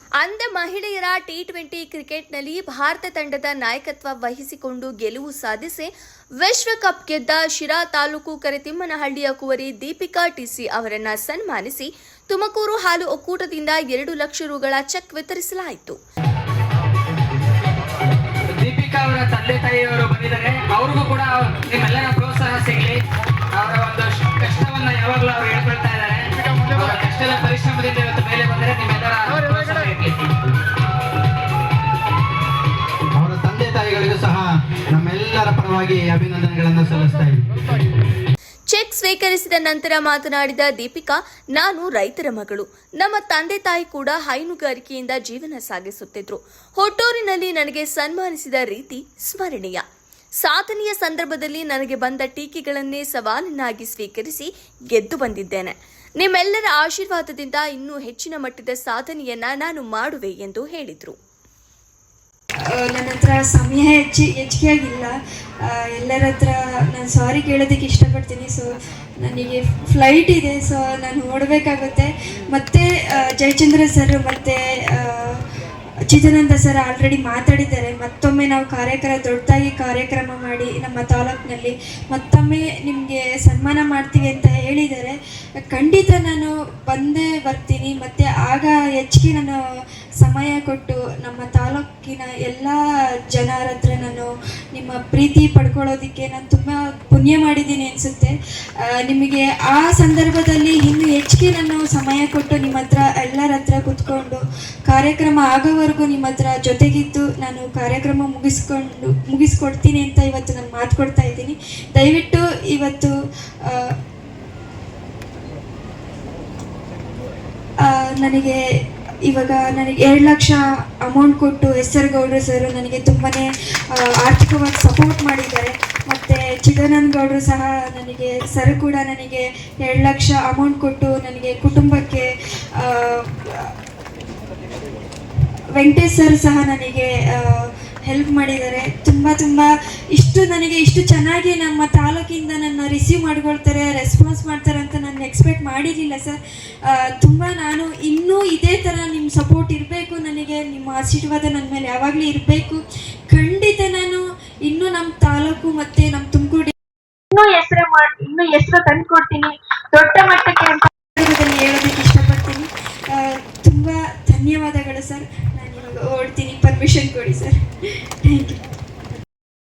ಅಂದ ಮಹಿಳೆಯರ ಟಿ20 ಕ್ರಿಕೆಟ್ನಲ್ಲಿ ಭಾರತ ತಂಡದ ನಾಯಕತ್ವ ವಹಿಸಿಕೊಂಡು ಗೆಲುವು ಸಾಧಿಸಿ ವಿಶ್ವಕಪ್ ಗೆದ್ದ ಶಿರಾ ತಾಲೂಕು ಕರಿತಿಮ್ಮನಹಳ್ಳಿಯ ಕುವರಿ ದೀಪಿಕಾ ಟಿಸಿ ಅವರನ್ನು ಸನ್ಮಾನಿಸಿ ತುಮಕೂರು ಹಾಲು ಒಕ್ಕೂಟದಿಂದ 2 ಲಕ್ಷ ರುಗಳ ಚೆಕ್ ವಿತರಿಸಲಾಯಿತು. ದೀಪಿಕಾ ಅವರ ತಂದೆ ತಾಯಿಯವರು ಬಂದಿದ್ದಾರೆ. ಅವ್ರಿಗೂ ಕೂಡ ನಿಮ್ಮೆಲ್ಲರ ಪ್ರೋತ್ಸಾಹ ಸಿಗಲಿ. ಅವರ ಒಂದು ಕಷ್ಟವನ್ನ ಯಾವಾಗಲೂ ಅವರು ಹೇಳ್ಕೊಳ್ತಾ ಇದ್ದಾರೆ. ಅವರ ಕಷ್ಟದ ಪರಿಶ್ರಮದಿಂದ ಇವತ್ತು ಮೇಲೆ ಬಂದರೆ ನಿಮ್ಮೆಲ್ಲರ ಪ್ರೋತ್ಸಾಹ ಇರಲಿ. ಅವರ ತಂದೆ ತಾಯಿಗಳಿಗೂ ಸಹ ನಮ್ಮೆಲ್ಲರ ಪರವಾಗಿ ಅಭಿನಂದನೆಗಳನ್ನು ಸಲ್ಲಿಸ್ತಾ ಇದ್ದೀವಿ. ಚೆಕ್ ಸ್ವೀಕರಿಸಿದ ನಂತರ ಮಾತನಾಡಿದ ದೀಪಿಕಾ, ನಾನು ರೈತರ ಮಗಳು. ನಮ್ಮ ತಂದೆ ತಾಯಿ ಕೂಡ ಹೈನುಗಾರಿಕೆಯಿಂದ ಜೀವನ ಸಾಗಿಸುತ್ತಿದ್ರು. ಹುಟ್ಟೂರಿನಲ್ಲಿ ನನಗೆ ಸನ್ಮಾನಿಸಿದ ರೀತಿ ಸ್ಮರಣೀಯ. ಸಾಧನೆಯ ಸಂದರ್ಭದಲ್ಲಿ ನನಗೆ ಬಂದ ಟೀಕೆಗಳನ್ನೇ ಸವಾಲನ್ನಾಗಿ ಸ್ವೀಕರಿಸಿ ಗೆದ್ದು ಬಂದಿದ್ದೇನೆ. ನಿಮ್ಮೆಲ್ಲರ ಆಶೀರ್ವಾದದಿಂದ ಇನ್ನೂ ಹೆಚ್ಚಿನ ಮಟ್ಟದ ಸಾಧನೆಯನ್ನ ನಾನು ಮಾಡುವೆ ಎಂದು ಹೇಳಿದರು. ನನ್ನ ಹತ್ರ ಸಮಯ ಹೆಚ್ಚಿಗೆ ಆಗಿಲ್ಲ. ಎಲ್ಲರ ಹತ್ರ ನಾನು ಸಾರಿ ಕೇಳೋದಕ್ಕೆ ಇಷ್ಟಪಡ್ತೀನಿ. ಸೊ ನನಗೆ ಫ್ಲೈಟ್ ಇದೆ, ಸೊ ನಾನು ಓಡಬೇಕಾಗುತ್ತೆ. ಮತ್ತು ಜಯಚಂದ್ರ ಸರ್ ಮತ್ತು ಚಿದಾನಂದ ಸರ್ ಆಲ್ರೆಡಿ ಮಾತಾಡಿದ್ದಾರೆ. ಮತ್ತೊಮ್ಮೆ ನಾವು ದೊಡ್ಡದಾಗಿ ಕಾರ್ಯಕ್ರಮ ಮಾಡಿ ನಮ್ಮ ತಾಲೂಕಿನಲ್ಲಿ ಮತ್ತೊಮ್ಮೆ ನಿಮಗೆ ಸನ್ಮಾನ ಮಾಡ್ತೀವಿ ಅಂತ ಹೇಳಿದ್ದಾರೆ. ಖಂಡಿತ ನಾನು ಬಂದೇ ಬರ್ತೀನಿ. ಮತ್ತು ಆಗ ಹೆಚ್ಚಿಗೆ ನಾನು ಸಮಯ ಕೊಟ್ಟು ನಮ್ಮ ತಾಲೂಕಿನ ಎಲ್ಲ ಜನರ ಹತ್ರ ನಾನು ನಿಮ್ಮ ಪ್ರೀತಿ ಪಡ್ಕೊಳ್ಳೋದಕ್ಕೆ ನಾನು ತುಂಬ ಪುಣ್ಯ ಮಾಡಿದ್ದೀನಿ ಅನಿಸುತ್ತೆ. ನಿಮಗೆ ಆ ಸಂದರ್ಭದಲ್ಲಿ ಇನ್ನೂ ಹೆಚ್ಚಿಗೆ ನಾನು ಸಮಯ ಕೊಟ್ಟು ನಿಮ್ಮ ಹತ್ರ ಎಲ್ಲರ ಹತ್ರ ಕೂತ್ಕೊಂಡು ಕಾರ್ಯಕ್ರಮ ಆಗೋವರೆಗೂ ನಿಮ್ಮ ಹತ್ರ ಜೊತೆಗಿದ್ದು ನಾನು ಕಾರ್ಯಕ್ರಮ ಮುಗಿಸ್ಕೊಡ್ತೀನಿ ಅಂತ ಇವತ್ತು ನಾನು ಮಾತು ಕೊಡ್ತಾ ಇದ್ದೀನಿ. ದಯವಿಟ್ಟು ಇವತ್ತು ಇವಾಗ ನನಗೆ 2 ಲಕ್ಷ ಅಮೌಂಟ್ ಕೊಟ್ಟು ಎಸ್.ಆರ್. ಗೌಡ್ರು ಸರ್ ನನಗೆ ತುಂಬಾ ಆರ್ಥಿಕವಾಗಿ ಸಪೋರ್ಟ್ ಮಾಡಿದ್ದಾರೆ. ಮತ್ತು ಚಿದಾನಂದ ಗೌಡರು ಸಹ ನನಗೆ ಸರ್ ಕೂಡ ನನಗೆ 2 ಲಕ್ಷ ಅಮೌಂಟ್ ಕೊಟ್ಟು ನನಗೆ ಕುಟುಂಬಕ್ಕೆ ವೆಂಕಟೇಶ್ ಸರ್ ಸಹ ನನಗೆ ಹೆಲ್ಪ್ ಮಾಡಿದ್ದಾರೆ. ನನಗೆ ಇಷ್ಟು ಚೆನ್ನಾಗಿ ನಮ್ಮ ತಾಲೂಕಿಂದ ನನ್ನ ರಿಸೀವ್ ಮಾಡ್ಕೊಳ್ತಾರೆ, ರೆಸ್ಪಾನ್ಸ್ ಮಾಡ್ತಾರೆ ಅಂತ ನಾನು ಎಕ್ಸ್ಪೆಕ್ಟ್ ಮಾಡಿರಲಿಲ್ಲ ಸರ್. ನಾನು ಇನ್ನೂ ಇದೇ ಥರ ನಿಮ್ಮ ಸಪೋರ್ಟ್ ಇರಬೇಕು, ನನಗೆ ನಿಮ್ಮ ಆಶೀರ್ವಾದ ನನ್ನ ಮೇಲೆ ಯಾವಾಗಲೂ ಇರಬೇಕು. ಖಂಡಿತ ನಾನು ಇನ್ನೂ ನಮ್ಮ ತಾಲೂಕು ಮತ್ತು ನಮ್ಮ ತುಮಕೂರು ಇನ್ನೂ ಹೆಸರು ತಂದು ಕೊಡ್ತೀನಿ ದೊಡ್ಡ ಮಟ್ಟಕ್ಕೆ ಅಂತ ಹೇಳೋದಕ್ಕೆ ಇಷ್ಟಪಡ್ತೀನಿ. ತುಂಬ ಧನ್ಯವಾದಗಳು ಸರ್. ನಾನು ಇವಾಗ ಓಡ್ತೀನಿ, ಪರ್ಮಿಷನ್ ಕೊಡಿ ಸರ್. Thank you.